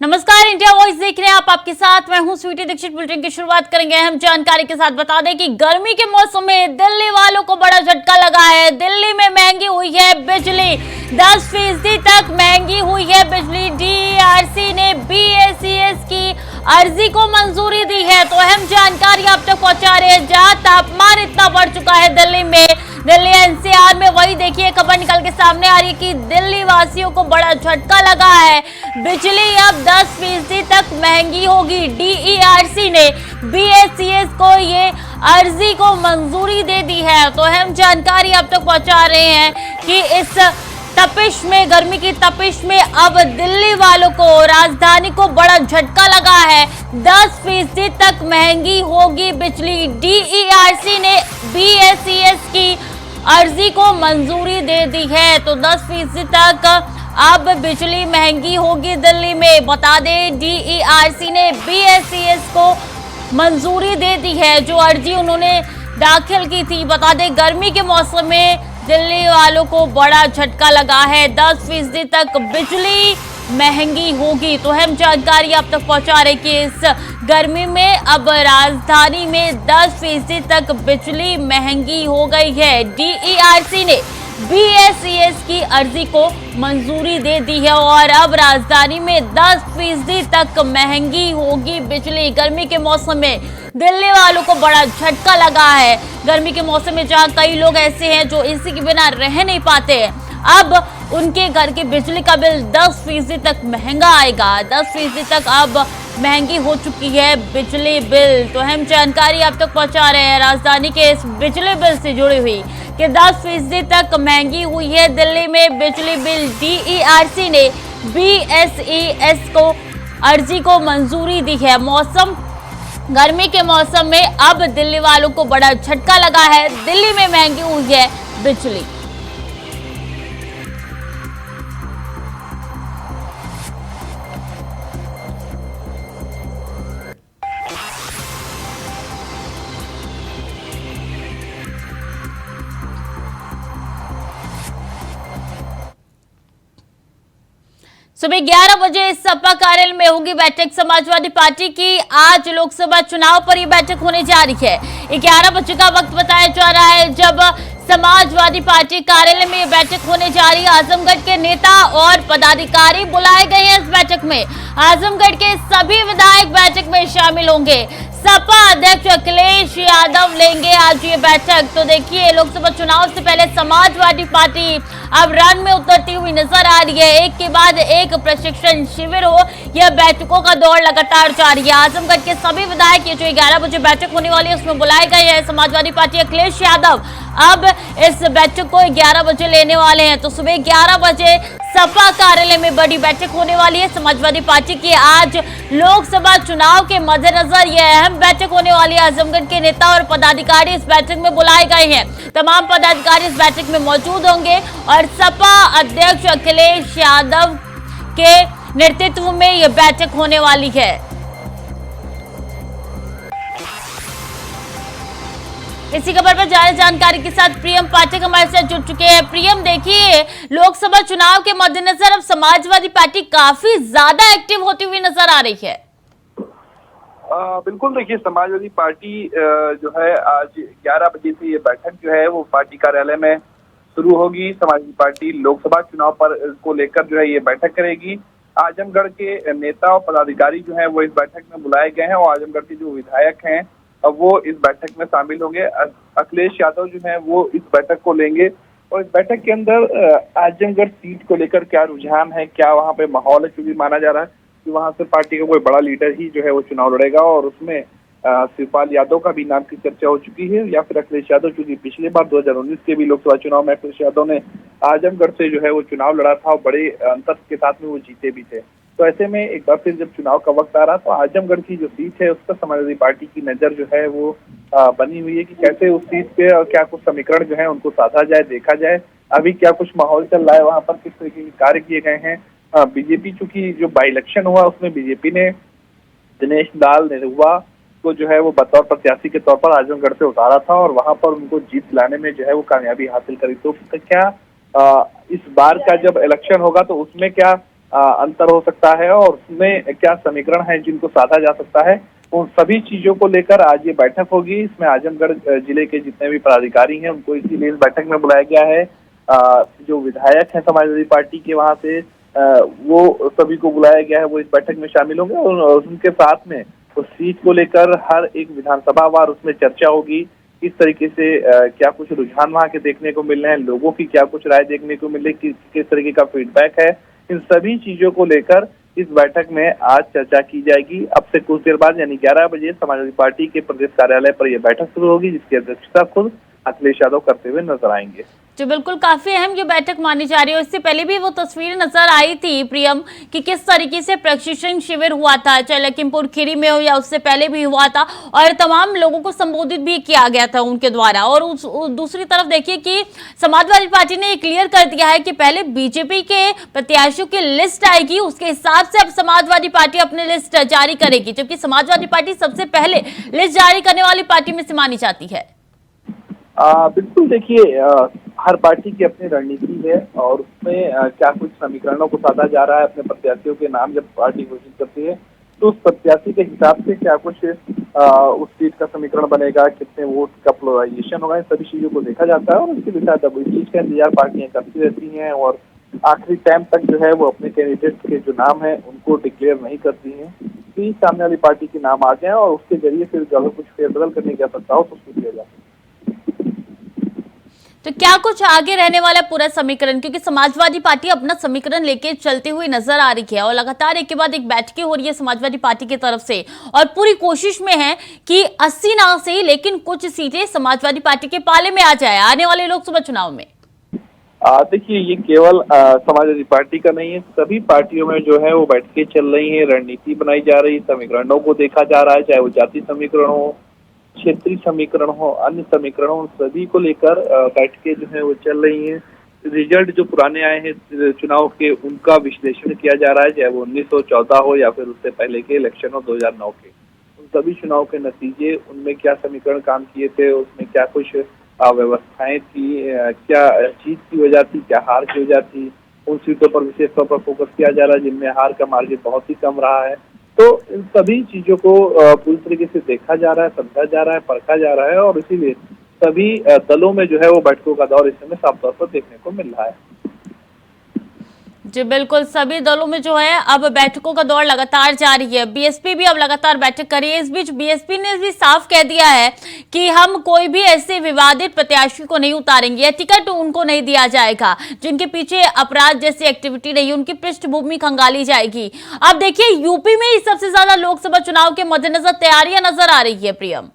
नमस्कार, India voice देख रहे हैं आप। आपके साथ मैं हूं स्वीटी दीक्षित। बुलेटिन की शुरुआत करेंगे अहम जानकारी के साथ। बता दें कि गर्मी के मौसम में दिल्ली वालों को बड़ा झटका लगा है। दिल्ली में महंगी हुई है बिजली, 10% तक महंगी हुई है बिजली। डीईआरसी ने बीएसईएस की अर्जी को मंजूरी दी है। तो अहम जानकारी आप तक पहुंचा रहे हैं। जहां तापमान इतना बढ़ चुका है दिल्ली में, दिल्ली एनसीआर में, वही देखिए खबर निकल के सामने आ रही है कि दिल्ली वासियों को बड़ा झटका लगा है। बिजली अब 10% तक महंगी होगी। डीईआरसी ने बीएसईएस को ये अर्जी को मंजूरी दे दी है। तो अहम जानकारी आप तक पहुंचा रहे हैं कि इस तपिश में, गर्मी की तपिश में अब दिल्ली वालों को, राजधानी को बड़ा झटका लगा है। 10% तक महंगी होगी बिजली। डीईआरसी ने बीएसईएस की अर्जी को मंजूरी दे दी है। तो 10% तक अब बिजली महंगी होगी दिल्ली में। बता दें डीईआरसी ने बीएसईएस को मंजूरी दे दी है, जो अर्जी उन्होंने दाखिल की थी। बता दें गर्मी के मौसम में दिल्ली वालों को बड़ा झटका लगा है। 10% तक बिजली महंगी होगी। तो अहम जानकारी आप तक पहुंचा रहे कि इस गर्मी में अब राजधानी में 10% तक बिजली महंगी हो गई है। डीईआरसी ने बीएसईएस की अर्जी को मंजूरी दे दी है और अब राजधानी में 10% तक महंगी होगी बिजली। गर्मी के मौसम में दिल्ली वालों को बड़ा झटका लगा है। गर्मी के मौसम में जहां कई लोग ऐसे हैं जो एसी के बिना रह नहीं पाते हैं, अब उनके घर की बिजली का बिल 10% तक महंगा आएगा। 10% तक अब महंगी हो चुकी है बिजली बिल। तो अहम जानकारी आप तक पहुंचा रहे हैं राजधानी के इस बिजली बिल से जुड़ी हुई कि 10% तक महंगी हुई है दिल्ली में बिजली बिल। डीईआरसी ने बीएसईएस को अर्जी को मंजूरी दी है। गर्मी के मौसम में अब दिल्ली वालों को बड़ा झटका लगा है। दिल्ली में महंगी हुई है बिजली। सुबह 11 बजे सपा कार्यालय में होगी बैठक समाजवादी पार्टी की। आज लोकसभा चुनाव पर यह बैठक होने जा रही है। 11 बजे का वक्त बताया जा रहा है जब समाजवादी पार्टी कार्यालय में यह बैठक होने जा रही है। आजमगढ़ के नेता और पदाधिकारी बुलाए गए हैं इस बैठक में। आजमगढ़ के सभी विधायक बैठक में शामिल होंगे। सपा अध्यक्ष अखिलेश यादव लेंगे आज ये बैठक। तो देखिए लोकसभा चुनाव से पहले समाजवादी पार्टी अब रन में उतरती हुई नजर आ रही है। एक के बाद एक प्रशिक्षण शिविर हो, यह बैठकों का दौर लगातार जारी है। आजमगढ़ के सभी विधायक ये जो 11 बजे बैठक होने वाली है उसमें बुलाए गए हैं। समाजवादी पार्टी अखिलेश यादव अब इस बैठक को 11 बजे लेने वाले हैं। तो सुबह 11 बजे सपा कार्यालय में बड़ी बैठक होने वाली है समाजवादी पार्टी की। आज लोकसभा चुनाव के मद्देनजर यह अहम बैठक होने वाली है। आजमगढ़ के नेता और पदाधिकारी इस बैठक में बुलाए गए हैं। तमाम पदाधिकारी इस बैठक में मौजूद होंगे और सपा अध्यक्ष अखिलेश यादव के नेतृत्व में यह बैठक होने वाली है। इसी खबर पर ज्यादा जानकारी के साथ प्रियम पाठक हमारे साथ जुड़ चुके हैं। प्रियम, देखिए लोकसभा चुनाव के मद्देनजर अब समाजवादी पार्टी काफी ज्यादा एक्टिव होती हुई नजर आ रही है। बिल्कुल, देखिए समाजवादी पार्टी जो है आज 11 बजे से ये बैठक जो है वो पार्टी कार्यालय में शुरू होगी। समाजवादी पार्टी लोकसभा चुनाव पर को लेकर जो है ये बैठक करेगी। आजमगढ़ के नेता और पदाधिकारी जो है वो इस बैठक में बुलाए गए हैं और आजमगढ़ के जो विधायक हैं अब वो इस बैठक में शामिल होंगे। अखिलेश यादव जो है वो इस बैठक को लेंगे और इस बैठक के अंदर आजमगढ़ सीट को लेकर क्या रुझान है, क्या वहाँ पे माहौल है, क्योंकि माना जा रहा है कि वहाँ से पार्टी का कोई बड़ा लीडर ही जो है वो चुनाव लड़ेगा और उसमें शिवपाल यादव का भी नाम की चर्चा हो चुकी है, या फिर अखिलेश यादव, क्योंकि पिछली बार 2019 के भी लोकसभा चुनाव में अखिलेश यादव ने आजमगढ़ से जो है वो चुनाव लड़ा था और बड़े अंतर के साथ में वो जीते भी थे। तो ऐसे में एक बार फिर जब चुनाव का वक्त आ रहा तो आजमगढ़ की जो सीट है उस पर समाजवादी पार्टी की नजर जो है वो बनी हुई है कि कैसे उस सीट पे और क्या कुछ समीकरण जो है उनको साधा जाए, देखा जाए अभी क्या कुछ माहौल चल रहा है वहाँ पर, किस तरीके के कार्य किए गए हैं। बीजेपी चूंकि जो बाई इलेक्शन हुआ उसमें बीजेपी ने दिनेश लाल निरुआ को जो है वो बतौर प्रत्याशी के तौर पर आजमगढ़ से उतारा था और वहां पर उनको जीत लाने में जो है वो कामयाबी हासिल करी। तो क्या इस बार का जब इलेक्शन होगा तो उसमें क्या अंतर हो सकता है और उसमें क्या समीकरण है जिनको साधा जा सकता है, उन सभी चीजों को लेकर आज ये बैठक होगी। इसमें आजमगढ़ जिले के जितने भी पदाधिकारी हैं उनको इसीलिए इस बैठक में बुलाया गया है। जो विधायक हैं समाजवादी पार्टी के वहां से वो सभी को बुलाया गया है, वो इस बैठक में शामिल होंगे और उनके साथ में उस सीट को लेकर हर एक विधानसभा वार उसमें चर्चा होगी। किस तरीके से क्या कुछ रुझान वहां के देखने को मिल रहे हैं, लोगों की क्या कुछ राय देखने को मिल रही है, किस तरीके का फीडबैक है, इन सभी चीजों को लेकर इस बैठक में आज चर्चा की जाएगी। अब से कुछ देर बाद यानी 11 बजे समाजवादी पार्टी के प्रदेश कार्यालय पर यह बैठक शुरू होगी, जिसकी अध्यक्षता खुद अखिलेश यादव करते हुए नजर आएंगे। जो बिल्कुल काफी अहम ये बैठक मानी जा रही है। इससे पहले भी वो तस्वीर नजर आई थी प्रियम कि किस तरीके से प्रशिक्षण शिविर हुआ था, चाहे लखीमपुर खीरी में हो या उससे पहले भी हुआ था, और तमाम लोगों को संबोधित भी किया गया था उनके द्वारा। और दूसरी तरफ देखिए कि समाजवादी पार्टी ने ये क्लियर कर दिया है कि पहले बीजेपी के प्रत्याशियों की लिस्ट आएगी, उसके हिसाब से अब समाजवादी पार्टी अपनी लिस्ट जारी करेगी, जबकि समाजवादी पार्टी सबसे पहले लिस्ट जारी करने वाली पार्टी में से मानी जाती है। बिल्कुल, देखिए हर पार्टी की अपनी रणनीति है और उसमें क्या कुछ समीकरणों को साधा जा रहा है। अपने प्रत्याशियों के नाम जब पार्टी घोषित करती है तो उस प्रत्याशी के हिसाब से क्या कुछ उस सीट का समीकरण बनेगा, कितने वोट का पोलराइजेशन होगा, इन सभी चीजों को देखा जाता है और उसके विचार इस चीज का इंतजार पार्टियां करती रहती हैं और आखिरी टाइम तक जो है वो अपने कैंडिडेट के जो नाम है उनको डिक्लेयर नहीं करती हैं। तो सामने वाली पार्टी के नाम आ जाए और उसके जरिए फिर अगर कुछ फेरबदल करने की आवश्यकता हो तो उसको किया जाए। तो क्या कुछ आगे रहने वाला पूरा समीकरण, क्योंकि समाजवादी पार्टी अपना समीकरण लेके चलती हुई नजर आ रही है और लगातार एक के बाद एक बैठकें हो रही है समाजवादी पार्टी की तरफ से और पूरी कोशिश में है कि 80 ना सही लेकिन कुछ सीटें समाजवादी पार्टी के पाले में आ जाए आने वाले लोकसभा चुनाव में। देखिए, ये केवल समाजवादी पार्टी का नहीं है, सभी पार्टियों में जो है वो बैठकें चल रही है, रणनीति बनाई जा रही है, समीकरणों को देखा जा रहा है, चाहे वो जाति समीकरण हो, क्षेत्रीय समीकरण हो, अन्य समीकरण हो, सभी को लेकर बैठकें जो है वो चल रही हैं। रिजल्ट जो पुराने आए हैं चुनाव के उनका विश्लेषण किया जा रहा है, चाहे वो 1914 हो या फिर उससे पहले के इलेक्शन हो 2009 के, उन सभी चुनाव के नतीजे, उनमें क्या समीकरण काम किए थे, उसमें क्या कुछ व्यवस्थाएं थी, क्या जीत की वजह थी, क्या हार की वजह थी, उन सीटों पर विशेष तौर पर फोकस किया जा रहा है जिनमें हार का मार्जिन बहुत ही कम रहा है। तो इन सभी चीजों को पूरी तरीके से देखा जा रहा है, समझा जा रहा है, परखा जा रहा है और इसीलिए सभी दलों में जो है वो बैठकों का दौर इस समय साफ तौर पर देखने को मिल रहा है। जी बिल्कुल, सभी दलों में जो है अब बैठकों का दौर लगातार जारी है। बीएसपी भी अब लगातार बैठक कर रही है। इस बीच बीएसपी ने भी साफ कह दिया है कि हम कोई भी ऐसे विवादित प्रत्याशी को नहीं उतारेंगे या टिकट उनको नहीं दिया जाएगा जिनके पीछे अपराध जैसी एक्टिविटी रही, उनकी पृष्ठभूमि खंगाली जाएगी। अब देखिए यूपी में ही सबसे ज्यादा लोकसभा चुनाव के मद्देनजर तैयारियां नजर आ रही है प्रियम।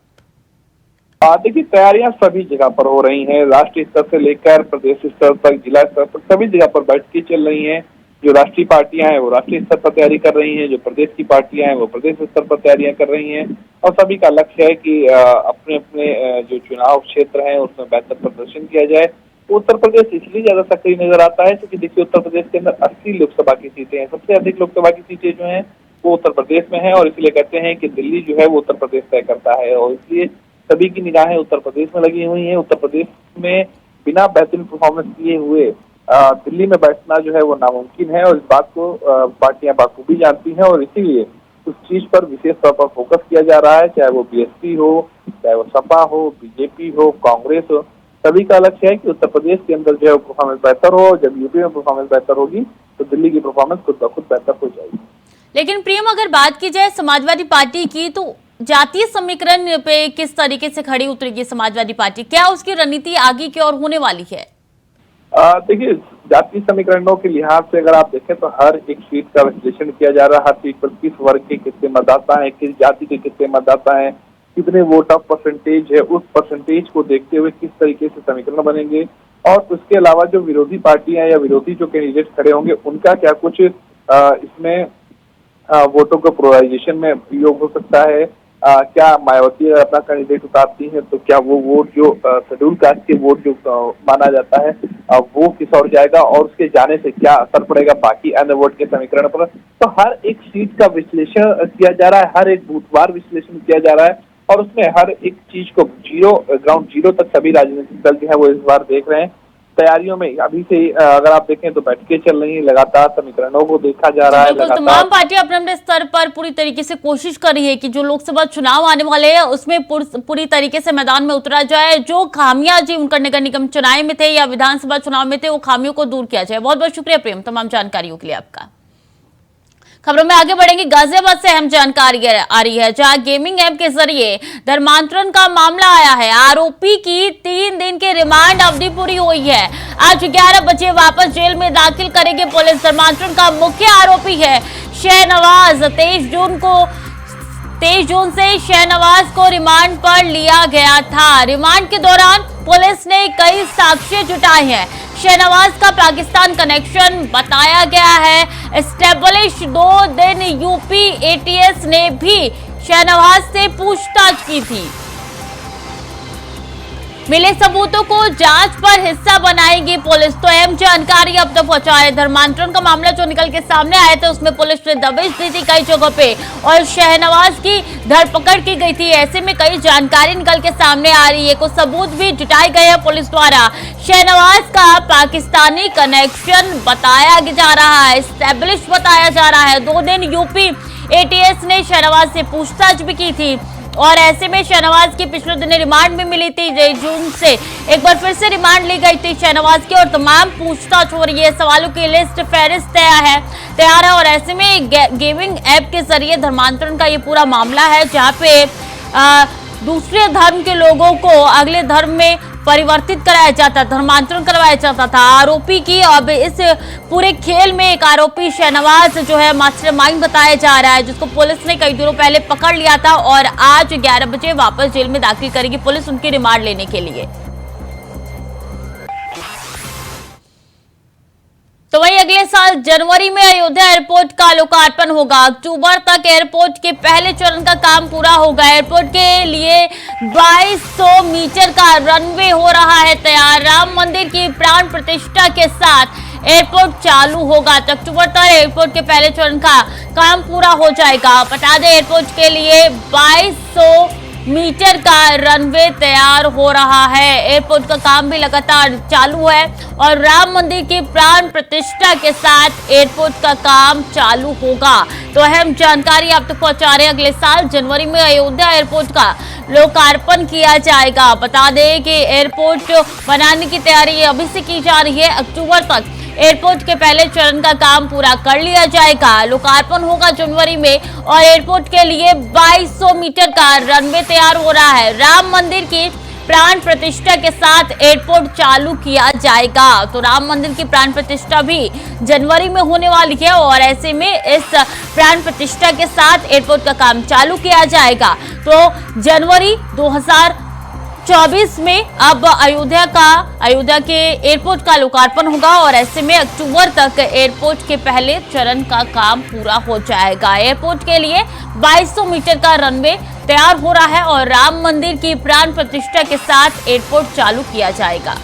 देखिए, तैयारियां सभी जगह पर हो रही हैं, राष्ट्रीय स्तर से लेकर प्रदेश स्तर तक, जिला स्तर तक, सभी जगह पर बैठकें चल रही हैं। जो राष्ट्रीय पार्टियां हैं वो राष्ट्रीय स्तर पर तैयारी कर रही हैं, जो प्रदेश की पार्टियां हैं वो प्रदेश स्तर पर तैयारियां कर रही हैं और सभी का लक्ष्य है कि अपने अपने जो चुनाव क्षेत्र है उसमें बेहतर प्रदर्शन किया जाए। उत्तर प्रदेश इसलिए ज्यादा सक्रिय नजर आता है क्योंकि देखिए उत्तर प्रदेश के अंदर 80 लोकसभा की सीटें हैं, सबसे अधिक लोकसभा की सीटें जो हैं वो उत्तर प्रदेश में है और इसलिए कहते हैं कि दिल्ली जो है वो उत्तर प्रदेश तय करता है और इसलिए सभी की निगाहें उत्तर प्रदेश में लगी हुई हैं। उत्तर प्रदेश में बिना बेहतरीन परफॉर्मेंस किए हुए दिल्ली में बैठना जो है वो नामुमकिन है और इस बात को पार्टियां बाखूबी जानती हैं और इसीलिए उस चीज पर विशेष तौर पर फोकस किया जा रहा है, चाहे वो बीएसपी हो, चाहे वो सपा हो, बीजेपी हो, कांग्रेस हो, सभी का लक्ष्य है कि उत्तर प्रदेश के अंदर जो है परफॉर्मेंस बेहतर हो। जब यूपी में परफॉर्मेंस बेहतर होगी तो दिल्ली की परफॉर्मेंस खुद ब खुद बेहतर हो जाएगी। लेकिन प्रियम अगर बात की जाए समाजवादी पार्टी की तो जातीय समीकरण पे किस तरीके से खड़ी उतरेगी समाजवादी पार्टी, क्या उसकी रणनीति आगे की ओर होने वाली है? देखिए, जातीय समीकरणों के लिहाज से अगर आप देखें तो हर एक सीट का विश्लेषण किया जा रहा है, हर सीट पर किस वर्ग के कितने मतदाता हैं, किस जाति के कितने मतदाता हैं, कितने वोट ऑफ परसेंटेज है, उस परसेंटेज को देखते हुए किस तरीके से समीकरण बनेंगे और उसके अलावा जो विरोधी पार्टियां या विरोधी जो कैंडिडेट खड़े होंगे उनका क्या कुछ इसमें वोटों का पोलराइजेशन में योग हो सकता है। क्या मायावती अपना कैंडिडेट उतारती है तो क्या वो वोट जो शेड्यूल कास्ट के वोट जो माना जाता है वो किस ओर जाएगा और उसके जाने से क्या असर पड़ेगा बाकी अन्य वोट के समीकरण पर। तो हर एक सीट का विश्लेषण किया जा रहा है, हर एक बूथवार विश्लेषण किया जा रहा है और उसमें हर एक चीज को ग्राउंड जीरो तक सभी राजनीतिक दल जो है वो इस बार देख रहे हैं तैयारियों में अभी से अगर आप देखें तो बैठकें चल रही हैं, लगातार समीकरणों को देखा जा रहा है। बिल्कुल, तमाम पार्टियां अपने अपने स्तर पर पूरी तरीके से कोशिश कर रही है कि जो लोकसभा चुनाव आने वाले हैं उसमें पूरी तरीके से मैदान में उतरा जाए। जो खामियां उनका नगर निगम चुनाव में थे या विधानसभा चुनाव में थे, वो खामियों को दूर किया जाए। बहुत बहुत शुक्रिया प्रेम, तमाम जानकारियों के लिए आपका। खबरों में आगे बढ़ेंगे। गाजियाबाद से अहम जानकारी आ रही है, जहां गेमिंग ऐप के जरिए धर्मांतरण का मामला आया है। आरोपी की 3 दिन की रिमांड अवधि पूरी हुई है। आज 11 बजे वापस जेल में दाखिल करेगी पुलिस। धर्मांतरण का मुख्य आरोपी है शहनवाज। 23 जून से शहनवाज को रिमांड पर लिया गया था। रिमांड के दौरान पुलिस ने कई साक्ष्य जुटाए हैं। शहनवाज का पाकिस्तान कनेक्शन बताया गया है एस्टेब्लिश। 2 दिन यूपी एटीएस ने भी शहनवाज से पूछताछ की थी। मिले सबूतों को जांच पर हिस्सा बनाएगी पुलिस। तो अहम जानकारी अब तक पहुंचा है। धर्मांतरण का मामला जो निकल के सामने आया था, उसमें पुलिस ने दबिश दी थी कई जगहों पे और शहनवाज की धरपकड़ की गई थी। ऐसे में कई जानकारी निकल के सामने आ रही है, कुछ सबूत भी जुटाए गए हैं पुलिस द्वारा। शहनवाज का पाकिस्तानी कनेक्शन बताया जा रहा है, एस्टेब्लिश बताया जा रहा है। 2 दिन यूपी एटीएस ने शहनवाज से पूछताछ भी की थी और ऐसे में शहनवाज की पिछले दिन रिमांड भी मिली थी। 23 जून से एक बार फिर से रिमांड ली गई थी शहनवाज की और तमाम पूछताछ हो रही है। सवालों की लिस्ट फहरिस्त तैयार है और ऐसे में गेमिंग ऐप के जरिए धर्मांतरण का ये पूरा मामला है, जहाँ पे दूसरे धर्म के लोगों को अगले धर्म में परिवर्तित कराया जाता, धर्मांतरण करवाया जाता था। आरोपी की अब इस पूरे खेल में एक आरोपी शहनवाज जो है मास्टरमाइंड बताया जा रहा है, जिसको पुलिस ने कई दिनों पहले पकड़ लिया था और आज 11 बजे वापस जेल में दाखिल करेगी पुलिस उनकी रिमांड लेने के लिए। तो वहीं अगले साल जनवरी में अयोध्या एयरपोर्ट का लोकार्पण होगा। अक्टूबर तक एयरपोर्ट के पहले चरण का काम पूरा होगा। एयरपोर्ट के लिए 2200 मीटर का रनवे हो रहा है तैयार। राम मंदिर की प्राण प्रतिष्ठा के साथ एयरपोर्ट चालू होगा। तो अक्टूबर तक एयरपोर्ट के पहले चरण का काम पूरा हो जाएगा। बता दें, एयरपोर्ट के लिए 2200 मीटर का रनवे तैयार हो रहा है। एयरपोर्ट का काम भी लगातार चालू है और राम मंदिर की प्राण प्रतिष्ठा के साथ एयरपोर्ट का काम चालू होगा। तो अहम जानकारी आप तक पहुंचा रहे हैं। अगले साल जनवरी में अयोध्या एयरपोर्ट का लोकार्पण किया जाएगा। बता दें कि एयरपोर्ट बनाने की तैयारी अभी से की जा रही है। अक्टूबर तक एयरपोर्ट के पहले चरण का काम पूरा कर लिया जाएगा। लोकार्पण होगा जनवरी में और एयरपोर्ट के लिए 2200 मीटर का रनवे तैयार हो रहा है। राम मंदिर की प्राण प्रतिष्ठा के साथ एयरपोर्ट चालू किया जाएगा। तो राम मंदिर की प्राण प्रतिष्ठा भी जनवरी में होने वाली है और ऐसे में इस प्राण प्रतिष्ठा के साथ एयरपोर्ट का काम चालू किया जाएगा। तो जनवरी 2024 में अब अयोध्या के एयरपोर्ट का लोकार्पण होगा और ऐसे में अक्टूबर तक एयरपोर्ट के पहले चरण का काम पूरा हो जाएगा। एयरपोर्ट के लिए 2200 मीटर का रनवे तैयार हो रहा है और राम मंदिर की प्राण प्रतिष्ठा के साथ एयरपोर्ट चालू किया जाएगा।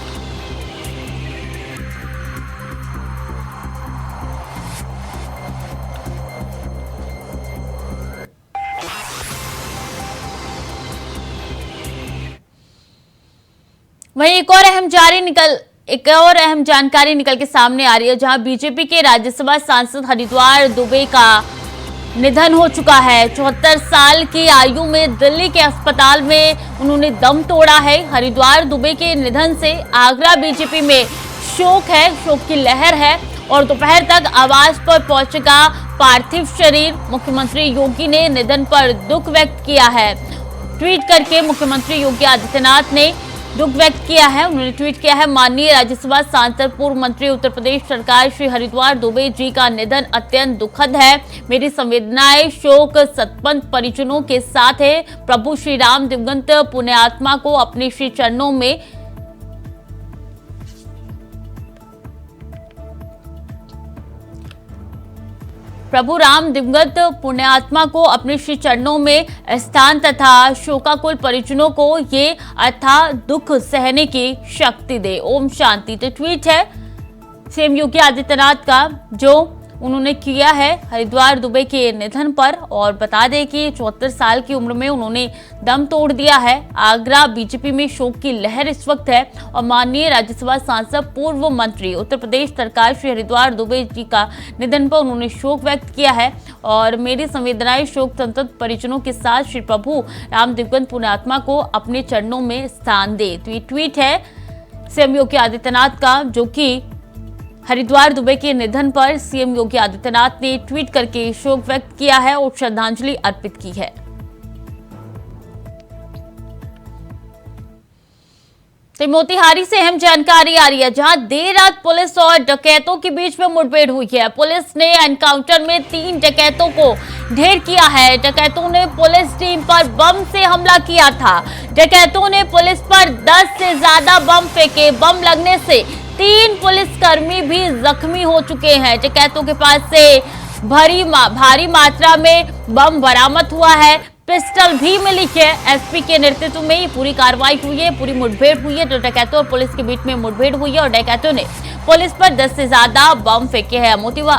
वहीं एक और अहम जानकारी निकल के सामने आ रही है, जहां बीजेपी के राज्यसभा सांसद हरिद्वार दुबे का निधन हो चुका है। 74 साल की आयु में दिल्ली के अस्पताल में उन्होंने दम तोड़ा है। हरिद्वार दुबे के निधन से आगरा बीजेपी में शोक की लहर है और दोपहर तक आवास पर पहुंचेगा पार्थिव शरीर। मुख्यमंत्री योगी ने निधन पर दुख व्यक्त किया है। ट्वीट करके मुख्यमंत्री योगी आदित्यनाथ ने दुख व्यक्त किया है। उन्होंने ट्वीट किया है, माननीय राज्यसभा सांसद पूर्व मंत्री उत्तर प्रदेश सरकार श्री हरिद्वार दुबे जी का निधन अत्यंत दुखद है। मेरी संवेदनाएं शोक संतप्त परिजनों के साथ है। प्रभु श्री राम दिवंगत पुण्यात्मा को अपने श्री चरणों में प्रभु राम दिवंगत पुण्यात्मा को अपने श्री चरणों में स्थान तथा शोकाकुल परिजनों को ये अथाह दुख सहने की शक्ति दे। ओम शांति। तो ट्वीट है सीएम योगी आदित्यनाथ का, जो उन्होंने किया है हरिद्वार दुबे के निधन पर। और बता दें कि 74 साल की उम्र में उन्होंने दम तोड़ दिया है। आगरा बीजेपी में शोक की लहर इस वक्त है और माननीय राज्यसभा सांसद पूर्व मंत्री उत्तर प्रदेश सरकार श्री हरिद्वार दुबे जी का निधन पर उन्होंने शोक व्यक्त किया है। और मेरी संवेदनाएं शोक संतप्त परिजनों के साथ श्री प्रभु राम दिवगंत पुण्यात्मा को अपने चरणों में स्थान दे। तो ये ट्वीट है सीएम योगी आदित्यनाथ का, जो कि हरिद्वार दुबे के निधन पर सीएम योगी आदित्यनाथ ने ट्वीट करके शोक व्यक्त किया है और श्रद्धांजलि अर्पित की है। तो मोतिहारी से अहम जानकारी आ रही है, जहां देर रात पुलिस और डकैतों के बीच में मुठभेड़ हुई है। पुलिस ने एनकाउंटर में 3 डकैतों को ढेर किया है। डकैतों ने पुलिस टीम पर बम से हमला किया था। डकैतों ने पुलिस पर 10 से ज्यादा बम फेंके। बम लगने से 3 पुलिसकर्मी भी जख्मी हो चुके हैं। डकैतों के पास से भारी मात्रा में बम बरामद हुआ है। पिस्टल भी मिली है। एसपी के नेतृत्व में ये पूरी कार्रवाई हुई है, पूरी मुठभेड़ हुई है। तो डकैतों और पुलिस के बीच में मुठभेड़ हुई है और डकैतों ने पुलिस पर 10 से ज्यादा बम फेंके हैं।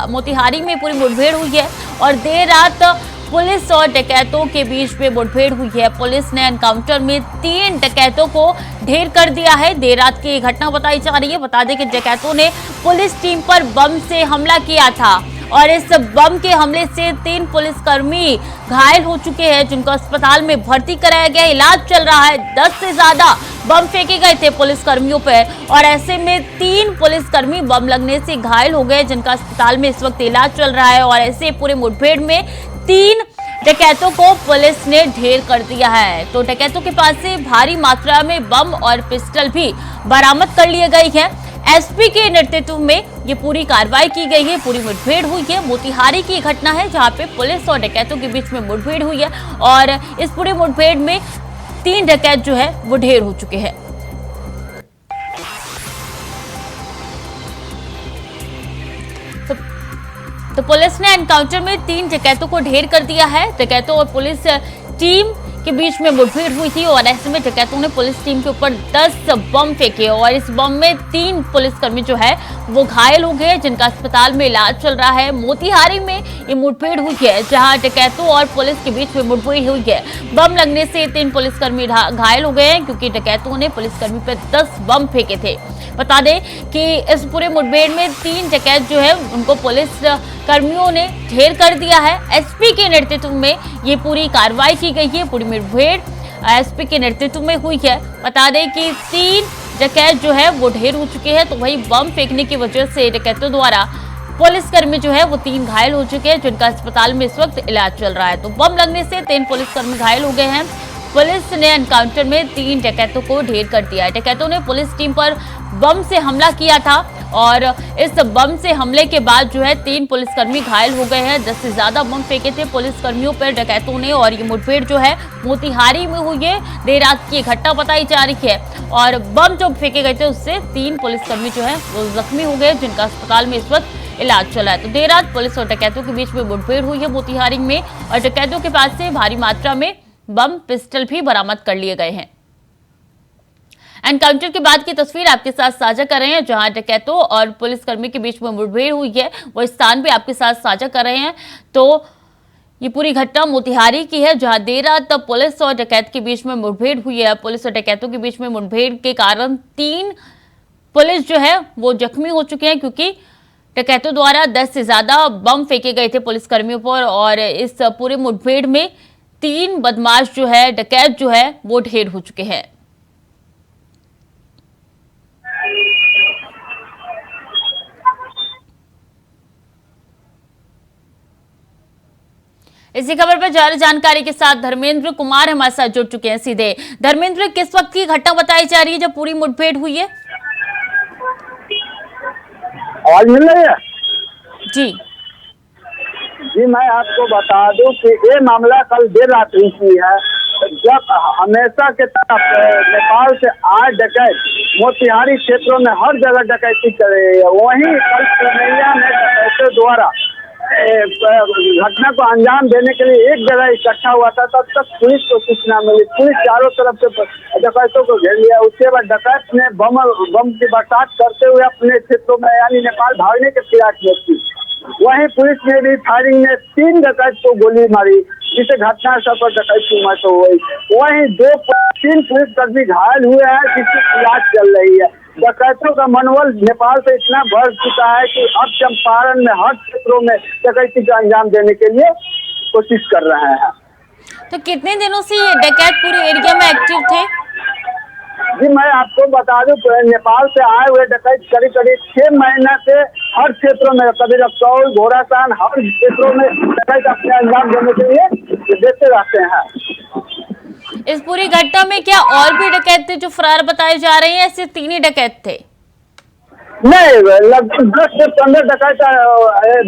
मोतिहारी में पूरी मुठभेड़ हुई है और देर रात पुलिस और डकैतों के बीच में मुठभेड़ हुई है। पुलिस ने एनकाउंटर में 3 डकैतों को ढेर कर दिया है। देर रात की घटना बताई जा रही है। बता दें कि डकैतों ने पुलिस टीम पर बम से हमला किया था और इस बम के हमले से 3 पुलिसकर्मी घायल हो चुके हैं, जिनको अस्पताल में भर्ती कराया गया। इलाज चल रहा है। 10 से ज्यादा बम फेंके गए थे पुलिसकर्मियों पर और ऐसे में 3 पुलिसकर्मी बम लगने से घायल हो गए, जिनका अस्पताल में इस वक्त इलाज चल रहा है। और ऐसे पूरे मुठभेड़ में 3 डकैतों को पुलिस ने ढेर कर दिया है। तो डकैतों के पास से भारी मात्रा में बम और पिस्टल भी बरामद कर लिए गई है। एसपी के नेतृत्व में ये पूरी कार्रवाई की गई है, पूरी मुठभेड़ हुई है। मोतिहारी की घटना है, जहां पे पुलिस और डकैतों के बीच में मुठभेड़ हुई है और इस पूरी मुठभेड़ में 3 डकैत जो है वो ढेर हो चुके हैं। तो पुलिस ने एनकाउंटर में 3 डकैतों को ढेर कर दिया है। डकैतों और पुलिस टीम के बीच में मुठभेड़ हुई थी और ऐसे में डकैतों ने पुलिस टीम के ऊपर 10 बम फेंके और इस बम में 3 पुलिसकर्मी जो है वो घायल हो गए, जिनका अस्पताल में इलाज चल रहा है। मोतिहारी में ये मुठभेड़ हुई है, जहां डकैतों और पुलिस के बीच में मुठभेड़ हुई है। बम लगने से 3 पुलिसकर्मी घायल हो गए हैं, क्योंकि डकैतों ने पुलिसकर्मी पर 10 बम फेंके थे। बता दें कि इस पूरे मुठभेड़ में 3 डकैत जो है उनको पुलिस कर्मियों ने ढेर कर दिया है। एसपी के नेतृत्व में ये पूरी कार्रवाई की गई है। पूरी मुठभेड़ एसपी के नेतृत्व में हुई है। बता दें कि 3 डकैत जो है वो ढेर हो चुके हैं। तो वही बम फेंकने की वजह से डकैतों द्वारा पुलिसकर्मी जो है वो 3 घायल हो चुके हैं, जिनका अस्पताल में इस वक्त इलाज चल रहा है। तो बम लगने से 3 पुलिसकर्मी घायल हो गए हैं। पुलिस ने एनकाउंटर में 3 डकैतों को ढेर कर दिया है। डकैतों ने पुलिस टीम पर बम से हमला किया था और इस बम से हमले के बाद जो है 3 पुलिसकर्मी घायल हो गए हैं। 10 से ज्यादा बम फेंके थे पुलिसकर्मियों पर डकैतों ने और ये मुठभेड़ जो है मोतिहारी में हुई है। देर रात की घटना बताई जा रही है और बम जो फेंके गए थे उससे 3 पुलिसकर्मी जो है वो जख्मी हो गए, जिनका अस्पताल में इस वक्त इलाज चला है। तो देर रात पुलिस और डकैतों के बीच में मुठभेड़ हुई है मोतिहारी में और डकैतों के पास से भारी मात्रा में बम पिस्टल भी बरामद कर लिए गए हैं। एनकाउंटर के बाद की तस्वीर आपके साथ साझा कर रहे हैं, जहां डकैतों और पुलिसकर्मी के बीच में मुठभेड़ हुई है, वो स्थान भी आपके साथ साझा कर रहे हैं। तो ये पूरी घटना मोतिहारी की है, जहां देर रात पुलिस और डकैत के बीच में मुठभेड़ हुई है। पुलिस और डकैतों के बीच में मुठभेड़ के कारण 3 पुलिस जो है वो जख्मी हो चुके हैं, क्योंकि डकैतों द्वारा 10 से ज्यादा बम फेंके गए थे पुलिसकर्मियों पर और इस पूरे मुठभेड़ में 3 बदमाश जो है, डकैत जो है वो ढेर हो चुके हैं। इसी खबर पर ज्यादा जानकारी के साथ धर्मेंद्र कुमार हमारे साथ जुड़ चुके हैं सीधे। धर्मेंद्र, किस वक्त की घटना बताई जा रही है जब पूरी मुठभेड़ हुई है? आवाज मिल रही है? जी जी, मैं आपको बता दूं कि ये मामला कल देर रात हुई है, जब हमेशा के तरफ नेपाल से आए डकैत मोतिहारी क्षेत्रों में हर जगह डकैती कर रही है। वहीं कल पूर्णिया में डकैतों द्वारा घटना को अंजाम देने के लिए एक जगह इकट्ठा हुआ था। तब तक पुलिस को सूचना मिली, पुलिस चारों तरफ से डकैतों को घेर लिया। उसके बाद डकैत ने बम की बरसात करते हुए अपने क्षेत्रों में यानी नेपाल भागने के प्रयास में थी। वहीं पुलिस ने भी फायरिंग में 3 डकैत को गोली मारी, जिससे घटना स्थल पर डकैती मच हो गई। वहीं 3 पुलिसकर्मी घायल हुए हैं, जिसकी इलाज चल रही है। डकैतों का मनोबल नेपाल से इतना बढ़ चुका है कि अब चंपारण में हर क्षेत्रों में डकैती का अंजाम देने के लिए कोशिश कर रहे हैं। तो कितने दिनों से ये डकैत पूरे एरिया में एक्टिव थे? जी मैं आपको बता दूं, नेपाल से आए हुए डकैत करीब 6 महीने से हर क्षेत्रों में, कभी रक्सौल, घोड़ासान, हर क्षेत्रों में डकैत अपने अंजाम देने के लिए देते रहते हैं। इस पूरी घटना में क्या और भी डकैत थे जो फरार बताए जा रहे हैं, सिर्फ 3 ही डकैत थे? नहीं, लगभग 10 से 15 डकैत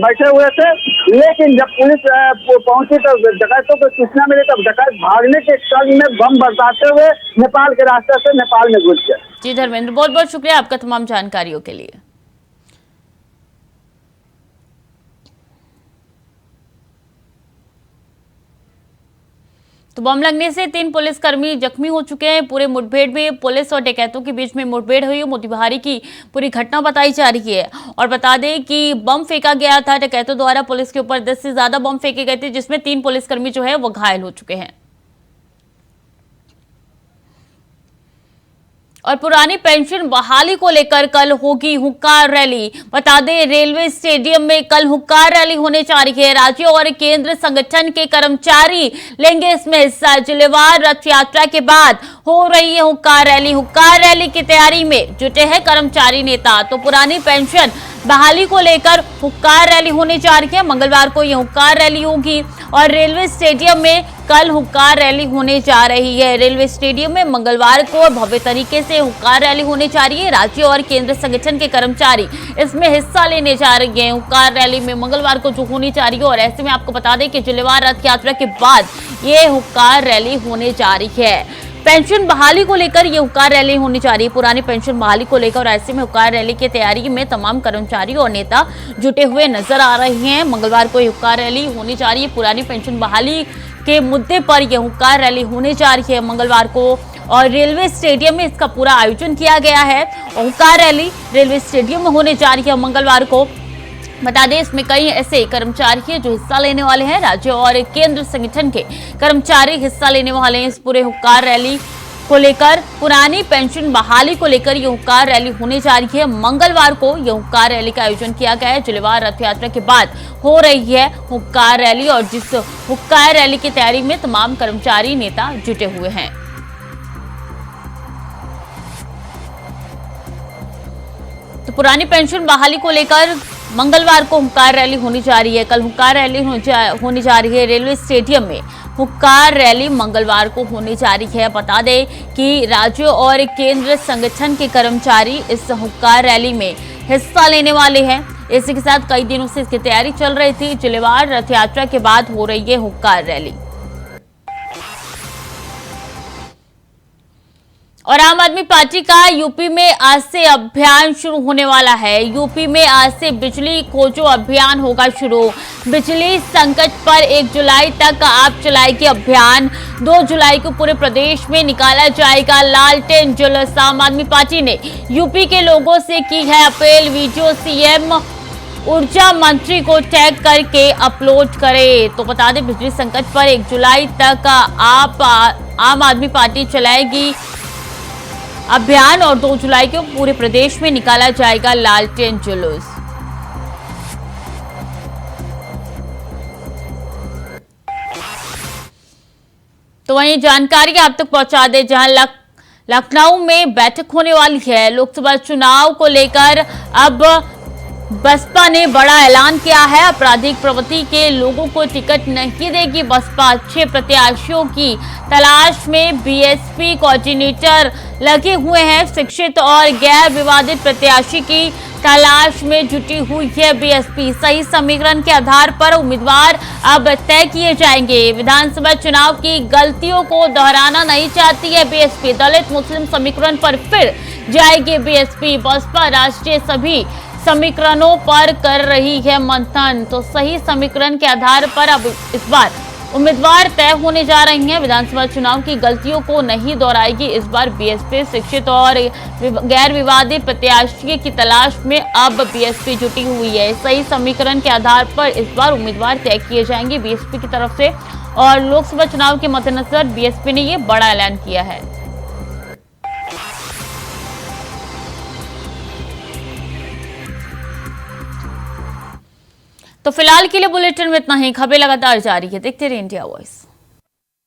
बैठे हुए थे, लेकिन जब पुलिस पहुंची तो डकैतों को सूचना मिली, तब डकैत भागने के क्रम में बम बरसाते हुए नेपाल के रास्ते से नेपाल में घुस गए। जी धर्मेंद्र, बहुत बहुत शुक्रिया आपका तमाम जानकारियों के लिए। तो बम लगने से 3 पुलिसकर्मी जख्मी हो चुके हैं। पूरे मुठभेड़ में पुलिस और डकैतों के बीच में मुठभेड़ हुई, मोतिहारी की पूरी घटना बताई जा रही है। और बता दें कि बम फेंका गया था डकैतों द्वारा, पुलिस के ऊपर 10 से ज्यादा बम फेंके गए थे, जिसमें 3 पुलिसकर्मी जो है वो घायल हो चुके हैं। और पुरानी पेंशन बहाली को लेकर कल होगी हुंकार रैली। बता दें रेलवे स्टेडियम में कल हुंकार रैली होने जा रही है। राज्य और केंद्र संगठन के कर्मचारी लेंगे इसमें हिस्सा। जिलेवार रथ यात्रा के बाद हो रही है हुंकार रैली। हुंकार रैली की तैयारी में जुटे हैं कर्मचारी नेता। तो पुरानी पेंशन बहाली को लेकर हुंकार रैली होने जा रही है। मंगलवार को यह हुंकार रैली होगी और रेलवे स्टेडियम में कल हुंकार रैली होने जा रही है। रेलवे स्टेडियम में मंगलवार को भव्य तरीके से हुंकार रैली होने जा रही है। राज्य और केंद्र संगठन के कर्मचारी इसमें हिस्सा लेने जा रहे हैं हुंकार रैली में, मंगलवार को जो होनी जा रही है। और ऐसे में आपको बता दें कि जिलेवार रथ यात्रा के बाद ये हुंकार रैली होने जा रही है। पेंशन बहाली को लेकर ये हुंकार रैली होनी जा रही है, पुरानी पेंशन बहाली को लेकर। और ऐसे में हुंकार रैली की तैयारी में तमाम कर्मचारी और नेता जुटे हुए नजर आ रहे हैं। मंगलवार को हुंकार रैली होनी जा रही है। पुरानी पेंशन बहाली के मुद्दे पर यह हुंकार रैली होने जा रही है मंगलवार को। और रेलवे स्टेडियम में इसका पूरा आयोजन किया गया है। हुंकार रैली रेलवे स्टेडियम में होने जा रही है मंगलवार को। बता दें इसमें कई ऐसे कर्मचारी हैं जो हिस्सा लेने वाले हैं। राज्य और केंद्र संगठन के कर्मचारी हिस्सा लेने वाले हैं इस पूरे हुंकार रैली को लेकर। पुरानी पेंशन बहाली को लेकर यह हुंकार रैली होने जा रही है। मंगलवार को यह हुंकार रैली का आयोजन किया गया है। जिलेवार रथ यात्रा के बाद हो रही है हुंकार रैली और जिस हुंकार रैली की तैयारी में तमाम कर्मचारी नेता जुटे हुए हैं। तो पुरानी पेंशन बहाली को लेकर मंगलवार को हुंकार रैली होनी जा रही है। कल हुंकार रैली होनी जा रही है। रेलवे स्टेडियम में हुंकार रैली मंगलवार को होने जा रही है। बता दें कि राज्य और केंद्र संगठन के कर्मचारी इस हुंकार रैली में हिस्सा लेने वाले हैं। इसी के साथ कई दिनों से इसकी तैयारी चल रही थी। जिलेवार रथ यात्रा के बाद हो रही है हुंकार रैली। और आम आदमी पार्टी का यूपी में आज से अभियान शुरू होने वाला है। यूपी में आज से बिजली खोजो अभियान होगा शुरू। बिजली संकट पर 1 जुलाई तक आप चलाएगी अभियान। 2 जुलाई को पूरे प्रदेश में निकाला जाएगा लालटेन जुलूस। आम आदमी पार्टी ने यूपी के लोगों से की है अपील। वीडियो सीएम ऊर्जा मंत्री को टैग करके अपलोड करें। तो बता दें बिजली संकट पर 1 जुलाई तक आप आम आदमी पार्टी चलाएगी अभियान और 2 जुलाई को पूरे प्रदेश में निकाला जाएगा लालटेन जुलूस। तो वहीं जानकारी आप तक पहुंचा दे जहां लखनऊ में बैठक होने वाली है। लोकसभा चुनाव को लेकर अब बसपा ने बड़ा ऐलान किया है। आपराधिक प्रवृत्ति के लोगों को टिकट नहीं देगी बसपा। अच्छे प्रत्याशियों की तलाश में बीएसपी कोऑर्डिनेटर लगे हुए हैं। शिक्षित और गैर विवादित प्रत्याशी की तलाश में जुटी हुई है बीएसपी। सही समीकरण के आधार पर उम्मीदवार अब तय किए जाएंगे। विधानसभा चुनाव की गलतियों को दोहराना नहीं चाहती है बीएसपी। दलित मुस्लिम समीकरण पर फिर जाएगी बीएसपी। बसपा राष्ट्रीय सभी समीकरणों पर कर रही है मंथन। तो सही समीकरण के आधार पर अब इस बार उम्मीदवार तय होने जा रही हैं। विधानसभा चुनाव की गलतियों को नहीं दोहराएगी। इस बार बीएसपी शिक्षित और गैर विवादित प्रत्याशी की तलाश में अब बीएसपी जुटी हुई है। सही समीकरण के आधार पर इस बार उम्मीदवार तय किए जाएंगे बीएसपी की तरफ से, और लोकसभा चुनाव के मद्देनजर बीएसपी ने ये बड़ा ऐलान किया है। तो फिलहाल के लिए बुलेटिन में इतना ही। खबरें लगातार जारी है, देखते रहिए इंडिया वॉइस।